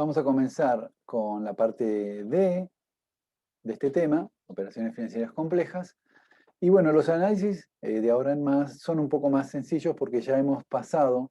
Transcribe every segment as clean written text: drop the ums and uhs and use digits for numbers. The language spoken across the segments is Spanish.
Vamos a comenzar con la parte D de este tema, operaciones financieras complejas. Y bueno, los análisis de ahora en más son un poco más sencillos porque ya hemos pasado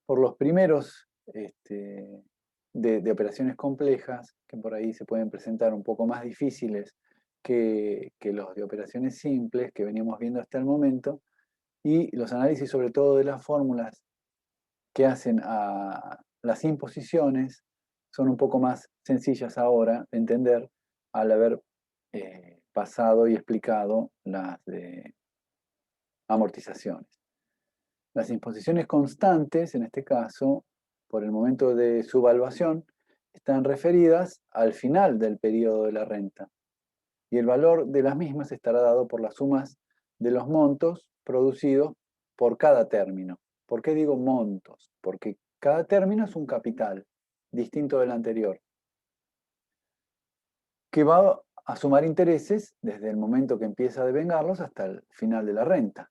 por los primeros de operaciones complejas, que por ahí se pueden presentar un poco más difíciles que los de operaciones simples que veníamos viendo hasta el momento, y los análisis sobre todo de las fórmulas que hacen a las imposiciones son un poco más sencillas ahora de entender al haber pasado y explicado las de amortizaciones. Las imposiciones constantes, en este caso, por el momento de su evaluación, están referidas al final del periodo de la renta y el valor de las mismas estará dado por las sumas de los montos producidos por cada término. ¿Por qué digo montos? Porque cada término es un capital distinto del anterior, que va a sumar intereses desde el momento que empieza a devengarlos hasta el final de la renta,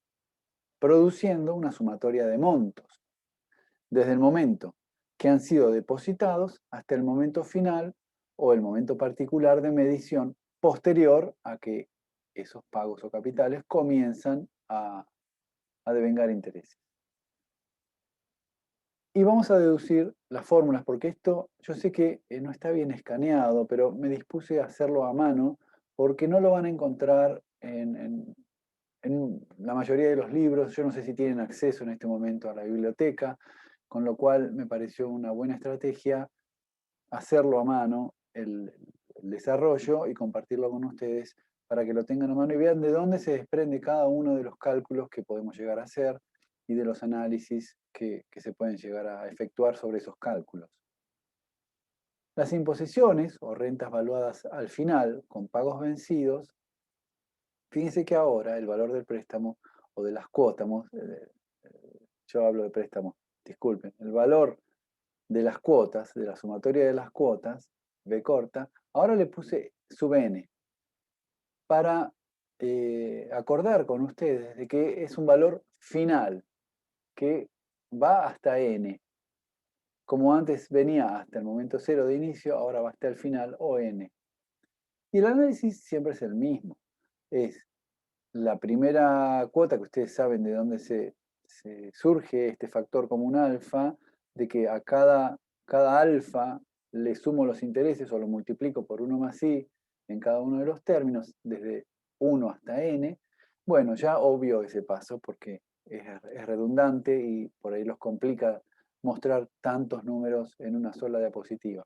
produciendo una sumatoria de montos, desde el momento que han sido depositados hasta el momento final o el momento particular de medición posterior a que esos pagos o capitales comienzan a devengar intereses. Y vamos a deducir las fórmulas, porque esto yo sé que no está bien escaneado, pero me dispuse a hacerlo a mano, porque no lo van a encontrar en la mayoría de los libros. Yo no sé si tienen acceso en este momento a la biblioteca, con lo cual me pareció una buena estrategia hacerlo a mano, el desarrollo, y compartirlo con ustedes para que lo tengan a mano y vean de dónde se desprende cada uno de los cálculos que podemos llegar a hacer y de los análisis que se pueden llegar a efectuar sobre esos cálculos. Las imposiciones o rentas valuadas al final con pagos vencidos, fíjense que ahora el valor del préstamo o de las cuotas, yo hablo de préstamo, disculpen, el valor de las cuotas, de la sumatoria de las cuotas, B corta, ahora le puse sub n para acordar con ustedes de que es un valor final, que va hasta n. Como antes venía hasta el momento cero de inicio, ahora va hasta el final o n. Y el análisis siempre es el mismo. Es la primera cuota, que ustedes saben de dónde se surge este factor común alfa, de que a cada alfa le sumo los intereses o lo multiplico por 1 más i en cada uno de los términos, desde 1 hasta n. Bueno, ya obvio ese paso porque es redundante y por ahí los complica mostrar tantos números en una sola diapositiva.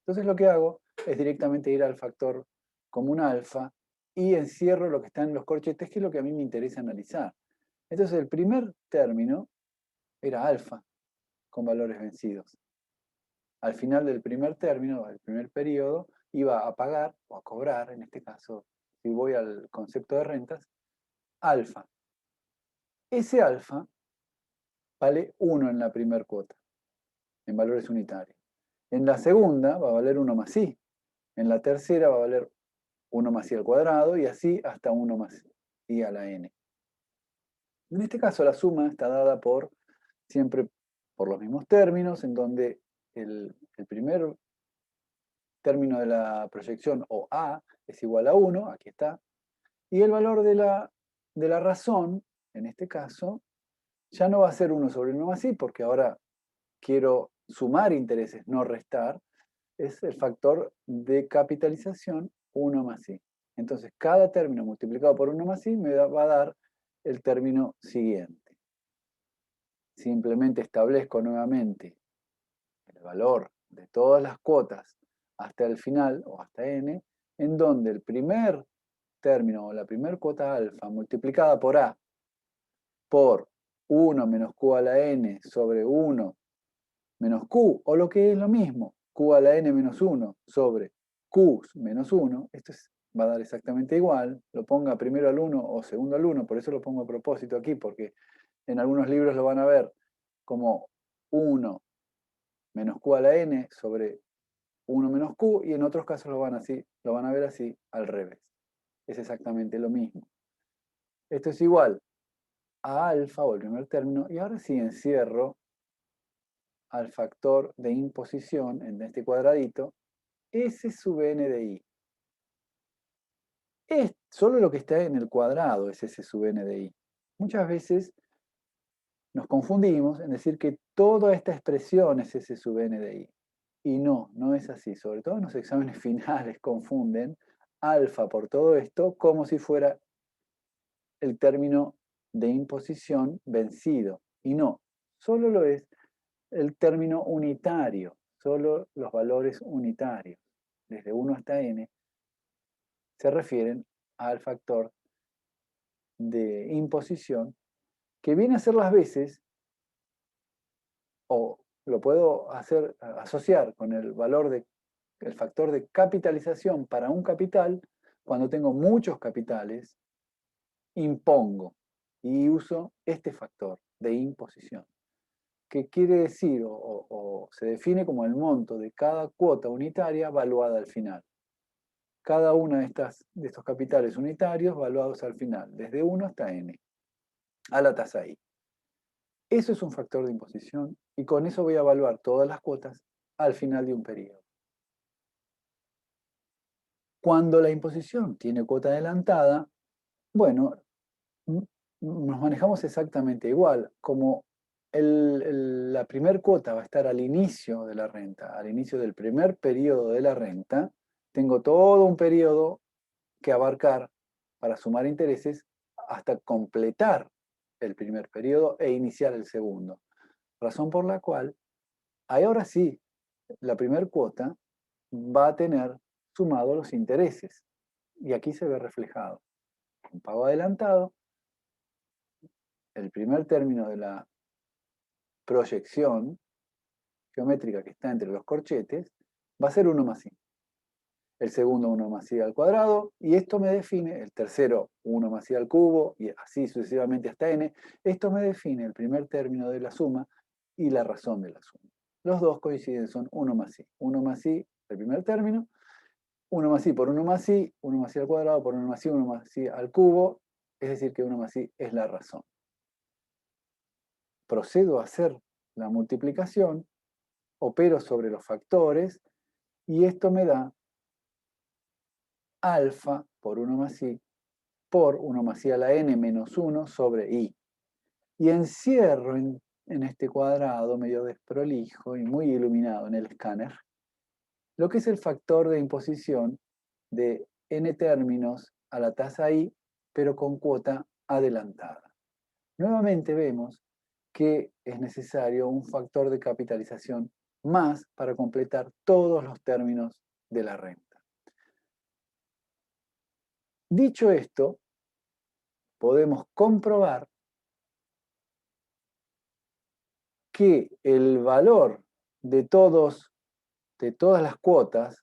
Entonces lo que hago es directamente ir al factor común alfa y encierro lo que está en los corchetes, que es lo que a mí me interesa analizar. Entonces el primer término era alfa con valores vencidos. Al final del primer término, del primer periodo, iba a pagar o a cobrar, en este caso, si voy al concepto de rentas, alfa. Ese alfa vale 1 en la primera cuota, en valores unitarios. En la segunda va a valer 1 más i. En la tercera va a valer 1 más i al cuadrado y así hasta 1 más i a la n. En este caso la suma está dada siempre por los mismos términos, en donde el primer término de la proyección, o a, es igual a 1, aquí está, y el valor de la razón, en este caso, ya no va a ser 1 sobre 1 más i, porque ahora quiero sumar intereses, no restar, es el factor de capitalización 1 más i. Entonces, cada término multiplicado por 1 más i me va a dar el término siguiente. Simplemente establezco nuevamente el valor de todas las cuotas hasta el final, o hasta n, en donde el primer término o la primera cuota alfa multiplicada por a por 1 menos q a la n sobre 1 menos q, o lo que es lo mismo, q a la n menos 1 sobre q menos 1, va a dar exactamente igual, lo ponga primero al 1 o segundo al 1, por eso lo pongo a propósito aquí, porque en algunos libros lo van a ver como 1 menos q a la n sobre 1 menos q, y en otros casos lo van a ver así al revés. Es exactamente lo mismo. Esto es igual a alfa, o el primer término, y ahora sí encierro al factor de imposición en este cuadradito, S sub n de I. Es solo lo que está en el cuadrado es S sub n de I. Muchas veces nos confundimos en decir que toda esta expresión es S sub n de I. Y no, no es así. Sobre todo en los exámenes finales confunden alfa por todo esto como si fuera el término de imposición vencido. Y no, solo lo es el término unitario, solo los valores unitarios, desde 1 hasta n, se refieren al factor de imposición, que viene a ser las veces, o lo puedo hacer asociar con el valor de el factor de capitalización para un capital. Cuando tengo muchos capitales, impongo y uso este factor de imposición, que quiere decir o se define como el monto de cada cuota unitaria valuada al final. Cada una de estos capitales unitarios valuados al final, desde 1 hasta n, a la tasa i. Eso es un factor de imposición y con eso voy a evaluar todas las cuotas al final de un periodo. Cuando la imposición tiene cuota adelantada, bueno, nos manejamos exactamente igual. Como la primer cuota va a estar al inicio de la renta, al inicio del primer periodo de la renta, tengo todo un periodo que abarcar para sumar intereses hasta completar el primer periodo e iniciar el segundo. Razón por la cual, ahora sí, la primer cuota va a tener sumado los intereses. Y aquí se ve reflejado. Un pago adelantado, el primer término de la proyección geométrica que está entre los corchetes va a ser 1 más i. El segundo 1 más i al cuadrado, y esto me define, el tercero 1 más i al cubo, y así sucesivamente hasta n. Esto me define el primer término de la suma y la razón de la suma. Los dos coinciden, son 1 más i. 1 más i, el primer término, 1 más i por 1 más i, 1 más i al cuadrado por 1 más i, 1 más i al cubo, es decir que 1 más i es la razón. Procedo a hacer la multiplicación, opero sobre los factores, y esto me da alfa por 1 más i por 1 más i a la n menos 1 sobre i. Y encierro en este cuadrado medio desprolijo y muy iluminado en el escáner lo que es el factor de imposición de n términos a la tasa i, pero con cuota adelantada. Nuevamente vemos que es necesario un factor de capitalización más para completar todos los términos de la renta. Dicho esto, podemos comprobar que el valor de todas las cuotas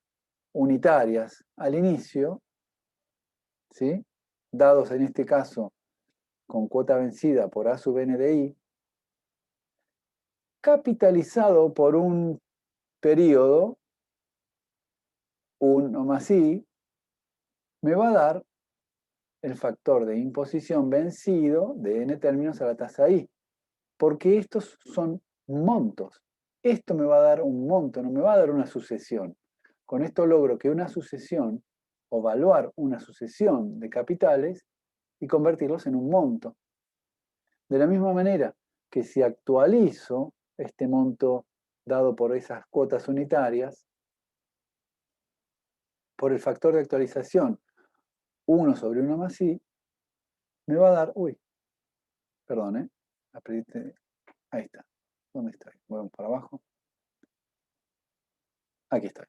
unitarias al inicio, ¿sí?, dados en este caso con cuota vencida por A sub n de i, capitalizado por un periodo 1 más i, me va a dar el factor de imposición vencido de n términos a la tasa i, porque estos son montos. Esto me va a dar un monto, no me va a dar una sucesión. Con esto logro que una sucesión, o evaluar una sucesión de capitales y convertirlos en un monto. De la misma manera que si actualizo este monto dado por esas cuotas unitarias, por el factor de actualización 1 sobre 1 más i, me va a dar, perdón, ahí está, ¿dónde estoy? Vamos para abajo, aquí estoy.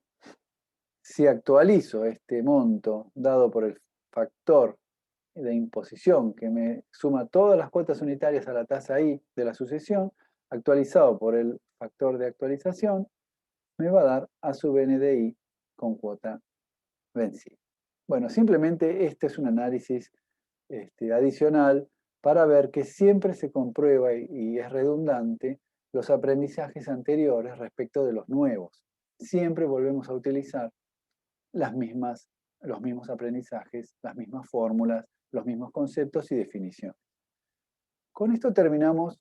Si actualizo este monto dado por el factor de imposición que me suma todas las cuotas unitarias a la tasa i de la sucesión, actualizado por el factor de actualización, me va a dar a sub n de i con cuota vencida. Bueno, simplemente este es un análisis adicional para ver que siempre se comprueba y es redundante los aprendizajes anteriores respecto de los nuevos. Siempre volvemos a utilizar los mismos aprendizajes, las mismas fórmulas, los mismos conceptos y definiciones. Con esto terminamos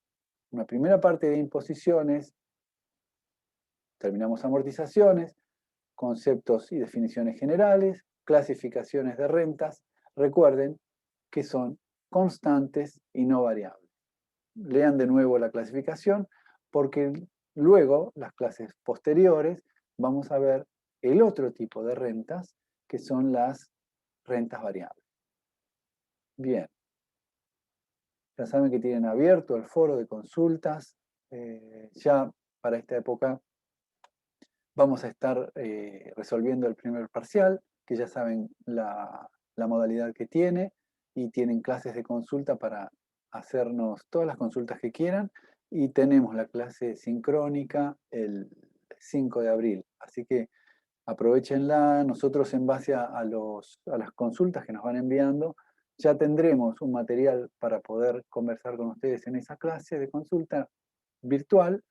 una primera parte de imposiciones terminamos amortizaciones, conceptos y definiciones generales, clasificaciones de rentas. Recuerden que son constantes y no variables. Lean de nuevo la clasificación porque luego, las clases posteriores, vamos a ver el otro tipo de rentas que son las rentas variables. Bien, ya saben que tienen abierto el foro de consultas. Ya para esta época vamos a estar resolviendo el primer parcial, que ya saben la modalidad que tiene, y tienen clases de consulta para hacernos todas las consultas que quieran, y tenemos la clase sincrónica el 5 de abril. Así que aprovechenla. Nosotros, en base a las consultas que nos van enviando, ya tendremos un material para poder conversar con ustedes en esa clase de consulta virtual.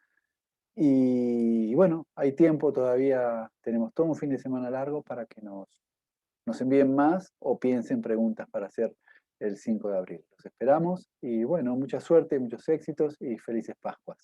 Y bueno, hay tiempo todavía, tenemos todo un fin de semana largo para que nos envíen más o piensen preguntas para hacer el 5 de abril. Los esperamos y bueno, mucha suerte, muchos éxitos y felices Pascuas.